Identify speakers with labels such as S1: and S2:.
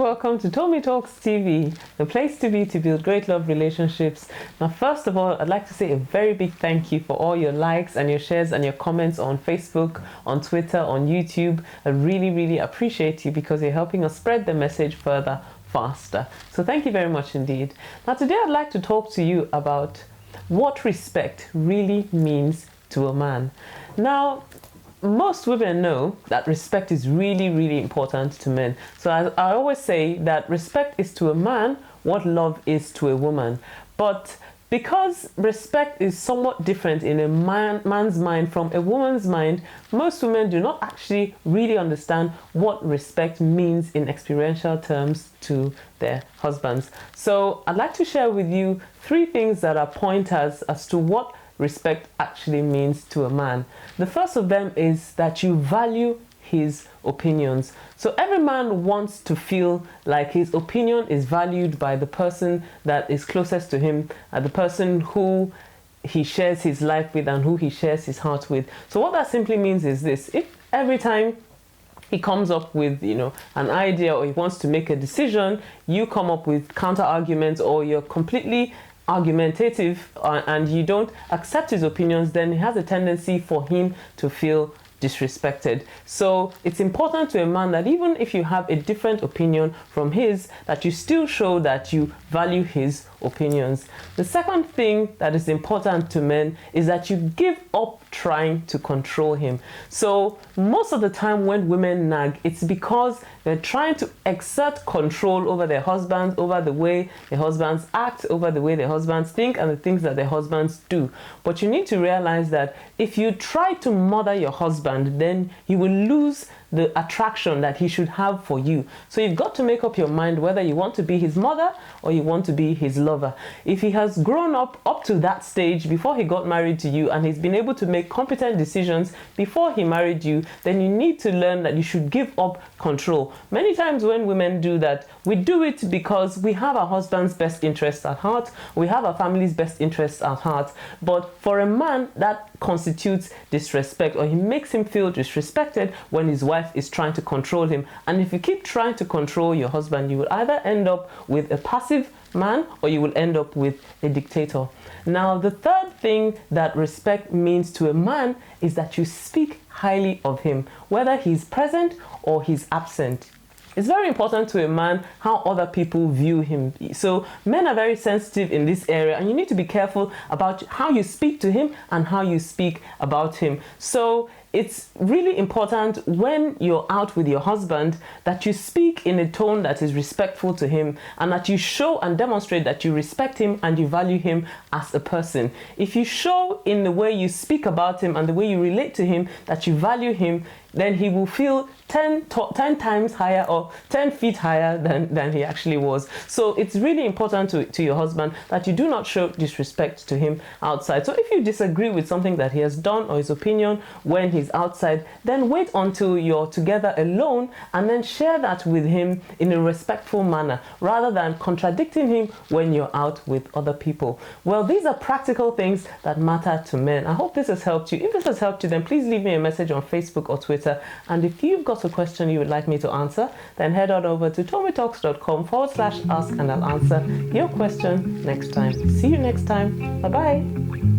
S1: welcome to Tomi Talks TV, the place to be to build great love relationships. Now, first of all, I'd like to say a very big thank you for all your likes and your shares and your comments on Facebook, on Twitter, on YouTube. I really, really appreciate you because you're helping us spread the message further, faster. So thank you very much indeed. Now, today I'd like to talk to you about what respect really means to a man. Now, most women know that respect is really, really important to men. So I always say that respect is to a man what love is to a woman. But because respect is somewhat different in a man's mind from a woman's mind, most women do not actually really understand what respect means in experiential terms to their husbands. So I'd like to share with you 3 things that are pointers as to what respect actually means to a man. The first of them is that you value his opinions. So every man wants to feel like his opinion is valued by the person that is closest to him, the person who he shares his life with and who he shares his heart with. So what that simply means is this: if every time he comes up with, an idea or he wants to make a decision, you come up with counter arguments, or you're completely argumentative and you don't accept his opinions, then he has a tendency for him to feel disrespected. So it's important to a man that even if you have a different opinion from his, that you still show that you value his opinions. The second thing that is important to men is that you give up trying to control him. So most of the time when women nag, it's because they're trying to exert control over their husbands, over the way their husbands act, over the way their husbands think and the things that their husbands do. But you need to realize that if you try to mother your husband, then you will lose the attraction that he should have for you. So you've got to make up your mind whether you want to be his mother or you want to be his lover. If he has grown up to that stage before he got married to you and he's been able to make competent decisions before he married you, then you need to learn that you should give up control. Many times when women do that, we do it because we have our husband's best interests at heart, we have our family's best interests at heart. But for a man, that constitutes disrespect, or he makes him feel disrespected when his wife is trying to control him. And if you keep trying to control your husband, you will either end up with a passive man or you will end up with a dictator. Now, the third thing that respect means to a man is that you speak highly of him, whether he's present or he's absent. It's very important to a man how other people view him. So men are very sensitive in this area, and you need to be careful about how you speak to him and how you speak about him. So it's really important when you're out with your husband that you speak in a tone that is respectful to him, and that you show and demonstrate that you respect him and you value him as a person. If you show in the way you speak about him and the way you relate to him that you value him, then he will feel 10 times higher or 10 feet higher than he actually was. So it's really important to your husband that you do not show disrespect to him outside. So if you disagree with something that he has done or his opinion when he's outside, then wait until you're together alone and then share that with him in a respectful manner, rather than contradicting him when you're out with other people. Well, these are practical things that matter to men. I hope this has helped you. If this has helped you, then please leave me a message on Facebook or Twitter. And if you've got a question you would like me to answer, then head on over to tomitalks.com/ask and I'll answer your question next time. See you next time. Bye-bye.